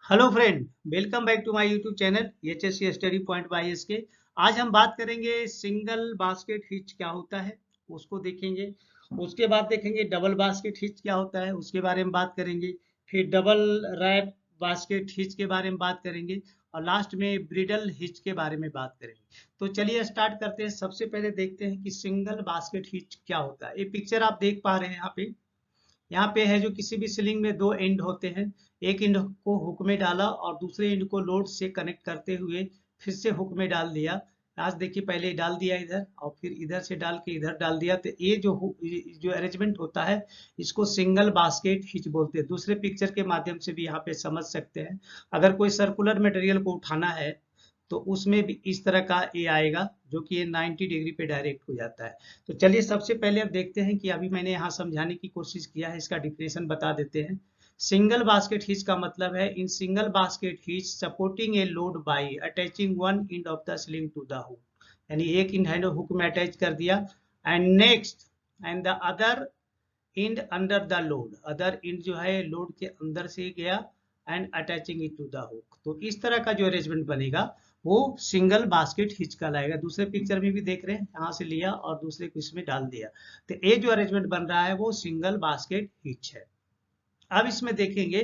Hello friend, welcome back to my YouTube channel HSC study point by SK. आज हम बात करेंगे single basket hitch क्या होता है, उसको देखेंगे। उसके बाद देखेंगे डबल बास्केट हिच क्या होता है, उसके बारे में बात करेंगे। फिर डबल रैप बास्केट हिच के बारे में बात करेंगे और लास्ट में ब्रिडल हिच के बारे में बात करेंगे। तो चलिए स्टार्ट करते हैं। सबसे पहले देखते हैं कि सिंगल बास्केट हिच क्या होता है। ये पिक्चर आप देख पा रहे हैं यहाँ पे है जो किसी भी स्लिंग में दो एंड होते हैं। एक एंड को हुक में डाला और दूसरे एंड को लोड से कनेक्ट करते हुए फिर से हुक में डाल दिया। आज देखिए, पहले डाल दिया इधर और फिर इधर से डाल के इधर डाल दिया। तो ये जो अरेंजमेंट होता है इसको सिंगल बास्केट हिच बोलते हैं। दूसरे पिक्चर के माध्यम से भी यहाँ पे समझ सकते हैं। अगर कोई सर्कुलर मटेरियल को उठाना है तो उसमें भी इस तरह का ये आएगा, जो कि ये 90 डिग्री पे डायरेक्ट हो जाता है। तो चलिए सबसे पहले अब देखते हैं कि अभी मैंने यहाँ समझाने की कोशिश किया है, इसका डिफिनेशन बता देते हैं। सिंगल बास्केट हिच का मतलब है in single basket hitch supporting a load by attaching one end of the sling to the hook. यानी एक एंड हैंड हुक में अटैच कर दिया and next end the other end under the load. Other end जो है load के अंदर से गया and attaching it to the hook. तो इस तरह का जो अरेंजमेंट बनेगा वो सिंगल बास्केट हिच कहलाएगा। दूसरे पिक्चर में भी देख रहे हैं, यहाँ से लिया और दूसरे को इसमें डाल दिया। तो ये जो अरेंजमेंट बन रहा है वो सिंगल बास्केट हिच है। अब इसमें देखेंगे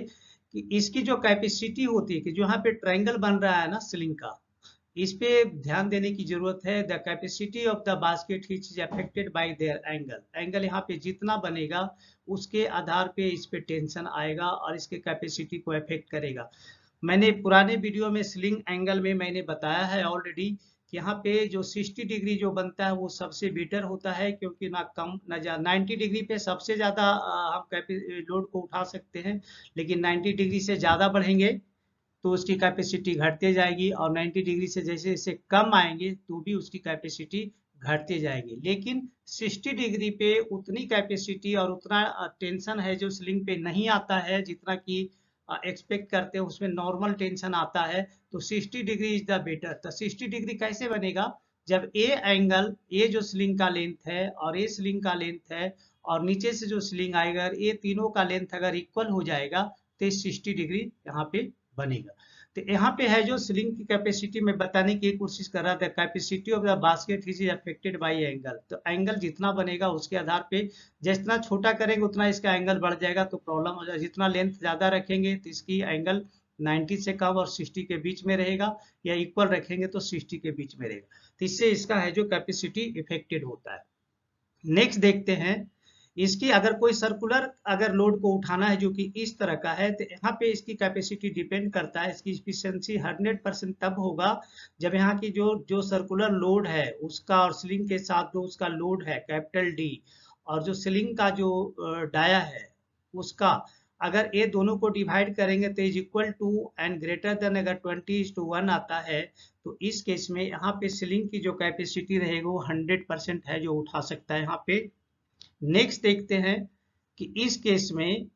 कि इसकी जो कैपेसिटी होती है कि जो यहाँ पे ट्रायंगल बन रहा है ना स्लिंग का, इस पे ध्यान देने की जरूरत है। The capacity of the basket hitch is affected by there angle. Angle यहाँ पे जितना बनेगा उसके आधार पे इस पे टेंशन आएगा और इसके कैपेसिटी को अफेक्ट करेगा। मैंने पुराने वीडियो में स्लिंग एंगल में मैंने बताया है ऑलरेडी कि यहाँ पे जो 60 डिग्री जो बनता है वो सबसे बेटर होता है, क्योंकि ना कम ना ज्यादा। 90 डिग्री पे सबसे ज्यादा हम लोड को उठा सकते हैं, लेकिन 90 डिग्री से ज्यादा बढ़ेंगे तो उसकी कैपेसिटी घटते जाएगी और 90 डिग्री से जैसे जैसे कम आएंगे तो भी उसकी कैपेसिटी घटते जाएगी। लेकिन 60 डिग्री पे उतनी कैपेसिटी और उतना टेंशन है जो स्लिंग पे नहीं आता है, जितना कि एक्सपेक्ट करते हैं उसमें नॉर्मल टेंशन आता है। तो 60 डिग्री इज द बेटर। तो 60 डिग्री कैसे बनेगा? जब ए एंगल, ए जो स्लिंग का लेंथ है और ए स्लिंग का लेंथ है और नीचे से जो स्लिंग आएगा, ये तीनों का लेंथ अगर इक्वल हो जाएगा तो 60 डिग्री यहाँ पे बनेगा। तो यहाँ पे है जो स्लिंग की कैपेसिटी में बताने की कोशिश कर रहा था। Capacity of the basket is affected by angle. तो एंगल जितना बनेगा उसके आधार पे जितना छोटा करेंगे उतना इसका एंगल बढ़ जाएगा, तो प्रॉब्लम हो जाएगा। जितना लेंथ ज्यादा रखेंगे तो इसकी एंगल 90 से कम और 60 के बीच में रहेगा, या इक्वल रखेंगे तो 60 के बीच में रहेगा। तो इससे इसका है जो कैपेसिटी इफेक्टेड होता है। नेक्स्ट देखते हैं, इसकी अगर कोई सर्कुलर अगर लोड को उठाना है जो कि इस तरह का है, तो यहाँ पे इसकी कैपेसिटी डिपेंड करता है। इसकी इफिशियंसी 100% तब होगा जब यहाँ की जो जो सर्कुलर लोड है उसका और स्लिंग के साथ जो उसका लोड है कैपिटल डी, और जो स्लिंग का जो डाया है उसका, अगर ये दोनों को डिवाइड करेंगे तो is equal to and greater than अगर 20:1 आता है, तो इस केस में यहाँ पे स्लिंग की जो कैपेसिटी रहेगी वो 100% है जो उठा सकता है यहाँ पे। नेक्स्ट देखते हैं कि इस केस में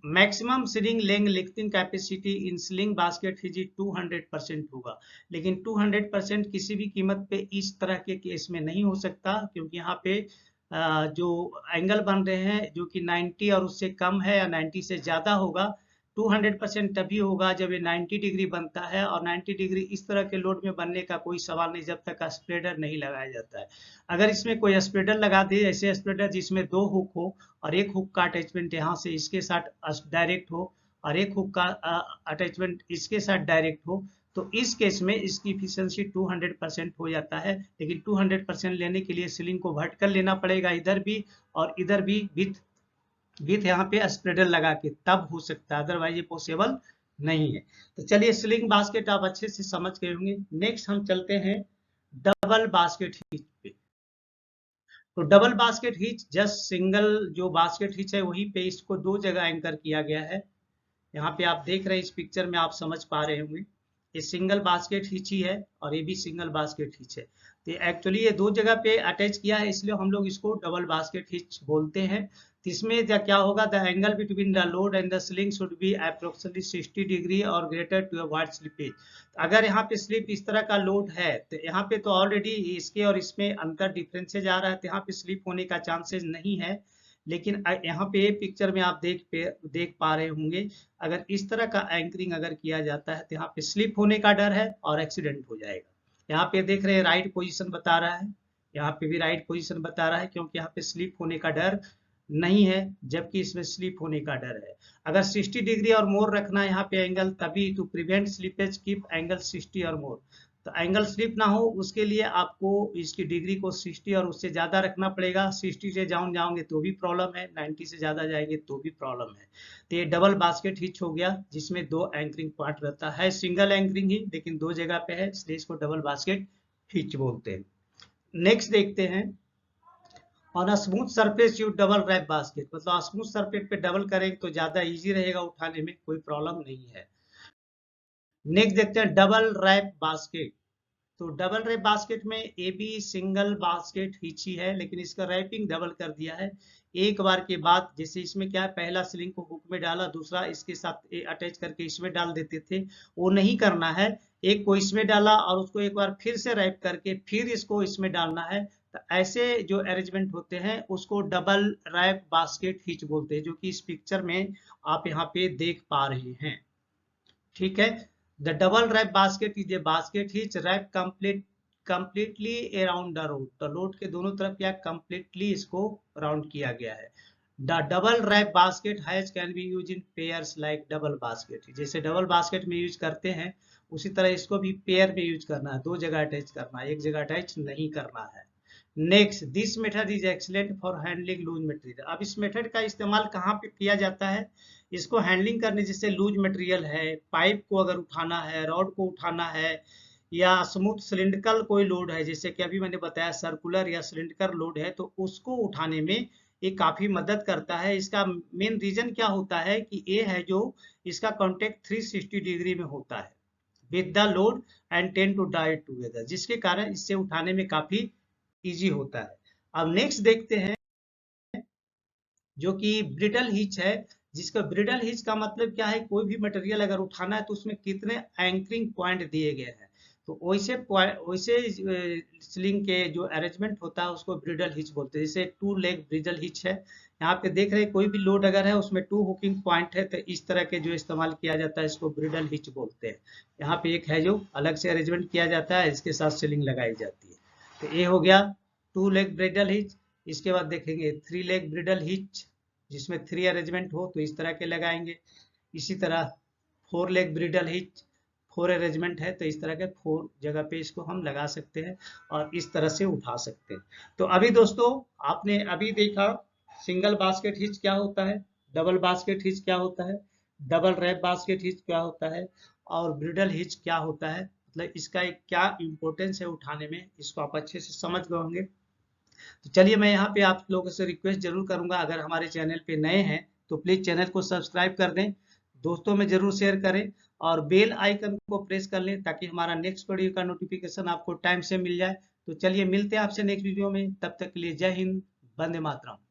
maximum sling length lifting capacity in sling basket hitch 200% होगा। लेकिन 200% किसी भी कीमत पे इस तरह के केस में नहीं हो सकता, क्योंकि यहाँ पे जो एंगल बन रहे हैं जो कि 90 और उससे कम है या 90 से ज्यादा होगा। 200% तभी होगा जब ये 90 डिग्री बनता है, और 90 डिग्री इस तरह के लोड में बनने का कोई सवाल नहीं जब तक स्प्रेडर नहीं लगाया जाता है। अगर इसमें कोई स्प्रेडर लगा दे, ऐसे स्प्रेडर जिसमें दो हुक हो और एक हुक का अटैचमेंट यहाँ से इसके साथ डायरेक्ट हो और एक हुक का अटैचमेंट इसके साथ डायरेक्ट हो, तो इस केस में इसकी इफिशियंसी 200% हो जाता है। लेकिन 200% लेने के लिए स्लिंग को वर्टिकल लेना पड़ेगा इधर भी और इधर भी विथ विथ यहाँ पे स्प्रेडर लगा के, तब हो सकता है, अदरवाइज ये पॉसिबल नहीं है। तो चलिए स्लिंग बास्केट आप अच्छे से समझ गए होंगे। नेक्स्ट हम चलते हैं डबल बास्केट हिच पे। तो double basket hitch just single जो बास्केट हिच है वहीं पे इसको दो जगह एंकर किया गया है। यहाँ पे आप देख रहे हैं, इस पिक्चर में आप समझ पा रहे होंगे, ये सिंगल बास्केट हिच ही है और ये भी सिंगल बास्केट हिच है। तो एक्चुअली ये दो जगह पे अटैच किया है, इसलिए हम लोग इसको डबल बास्केट हिच बोलते हैं। तो इसमें क्या होगा, the angle between the load and the sling should be approximately 60 degree और ग्रेटर टू अवॉइड स्लिपेज। अगर यहाँ पे स्लिप इस तरह का लोड है तो यहाँ पे तो ऑलरेडी इसके और इसमें अंतर डिफरेंसेज आ रहा है, तो यहाँ पे स्लिप होने का चांसेस नहीं है। लेकिन यहाँ पे पिक्चर में आप देख पा रहे होंगे, अगर इस तरह का एंकरिंग अगर किया जाता है तो यहाँ पे स्लिप होने का डर है और एक्सीडेंट हो जाएगा। यहाँ पे देख रहे हैं राइट पोजीशन बता रहा है, यहाँ पे भी राइट पोजीशन बता रहा है, क्योंकि यहाँ पे स्लिप होने का डर नहीं है, जबकि इसमें स्लिप होने का डर है। अगर 60 डिग्री और मोर रखना है यहाँ पे एंगल, तभी to prevent slippage keep angle 60 और मोर। तो एंगल स्लिप ना हो उसके लिए आपको इसकी डिग्री को 60 और उससे ज़्यादा रखना पड़ेगा। 60 से डाउन जाओगे तो भी प्रॉब्लम है, 90 से ज़्यादा जाएंगे तो भी प्रॉब्लम है। तो ये डबल बास्केट हिच हो गया, जिसमें 2 एंकरिंग पार्ट रहता है। सिंगल एंकरिंग ही लेकिन 2 जगह पे है, इसलिए इसको डबल बास्केट हिच बोलते हैं। नेक्स्ट देखते हैं, on a smooth surface you double wrap basket, मतलब स्मूथ सरफेस पे डबल करेंगे तो ज़्यादा इजी रहेगा उठाने में, कोई प्रॉब्लम नहीं है। नेक्स्ट देखते हैं डबल रैप बास्केट। तो डबल रैप बास्केट में ये भी सिंगल बास्केट हिच ही है, लेकिन इसका रैपिंग डबल कर दिया है। एक बार के बाद, जैसे इसमें क्या है, पहला स्लिंग को हुक में डाला, दूसरा इसके साथ अटैच करके इसमें डाल देते थे, वो नहीं करना है। एक को इसमें डाला और उसको एक बार फिर से रैप करके फिर इसको इसमें डालना है। तो ऐसे जो अरेंजमेंट होते हैं उसको डबल रैप बास्केट हिच बोलते हैं, जो कि इस पिक्चर में आप यहाँ पे देख पा रहे हैं। ठीक है, the double wrap basket is a basket hitch wrap completely around the road. तो रोड के दोनों तरफ क्या कंप्लीटली इसको राउंड किया गया है। The double wrap basket has can be use in pairs like double basket. जैसे डबल बास्केट में यूज करते हैं उसी तरह इसको भी पेयर में यूज करना है, 2 जगह अटैच करना है, एक जगह अटैच नहीं करना है। Next, this method is excellent for handling loose material. अब इस मेथड का इस्तेमाल कहाँ पे किया जाता है? इसको हैंडलिंग करने, जैसे लूज मटेरियल है, पाइप को अगर उठाना है, रॉड को उठाना है, या स्मूथ सिलिंड्रिकल कोई लोड है, जैसे कि अभी मैंने बताया सर्कुलर या सिलिंड्रिकल लोड है, तो उसको उठाने में ये काफी मदद करता है। इसका मेन रीजन क्या होता है कि ये है जो इसका कॉन्टेक्ट 360 डिग्री में होता है with the load and tend to die together, जिसके कारण इससे उठाने में काफी इजी होता है। अब नेक्स्ट देखते हैं जो कि ब्रिडल हिच है, जिसका ब्रिडल हिच का मतलब क्या है, कोई भी मटेरियल अगर उठाना है तो उसमें कितने एंकरिंग पॉइंट दिए गए हैं, तो वैसे स्लिंग के जो अरेंजमेंट होता है उसको ब्रिडल हिच बोलते हैं। जैसे 2 लेग ब्रिडल हिच है, यहाँ पे देख रहे हैं कोई भी लोड अगर है उसमें 2 हुकिंग पॉइंट है, तो इस तरह के जो इस्तेमाल किया जाता है इसको ब्रिडल हिच बोलते हैं। यहाँ पे एक है जो अलग से अरेंजमेंट किया जाता है, इसके साथ स्लिंग लगाई जाती है। तो ये हो गया 2 लेग ब्रिडल हिच। इसके बाद देखेंगे 3 लेग ब्रिडल हिच, जिसमें 3 अरेंजमेंट हो तो इस तरह के लगाएंगे। इसी तरह 4 लेग ब्रिडल हिच, 4 अरेंजमेंट है तो इस तरह के 4 जगह पे इसको हम लगा सकते हैं और इस तरह से उठा सकते हैं। तो अभी दोस्तों आपने अभी देखा सिंगल बास्केट हिच क्या होता है, डबल बास्केट हिच क्या होता है, डबल रैप बास्केट हिच क्या होता है, और ब्रिडल हिच क्या होता है, मतलब इसका एक क्या इंपॉर्टेंस है उठाने में, इसको आप अच्छे से समझ गए होंगे। तो चलिए मैं यहाँ पे आप लोगों से रिक्वेस्ट जरूर करूंगा, अगर हमारे चैनल पे नए हैं तो प्लीज चैनल को सब्सक्राइब कर दें, दोस्तों में जरूर शेयर करें और बेल आइकन को प्रेस कर लें ताकि हमारा नेक्स्ट वीडियो का नोटिफिकेशन आपको टाइम से मिल जाए। तो चलिए मिलते हैं आपसे नेक्स्ट वीडियो में, तब तक के लिए जय हिंद, वंदे मातरम।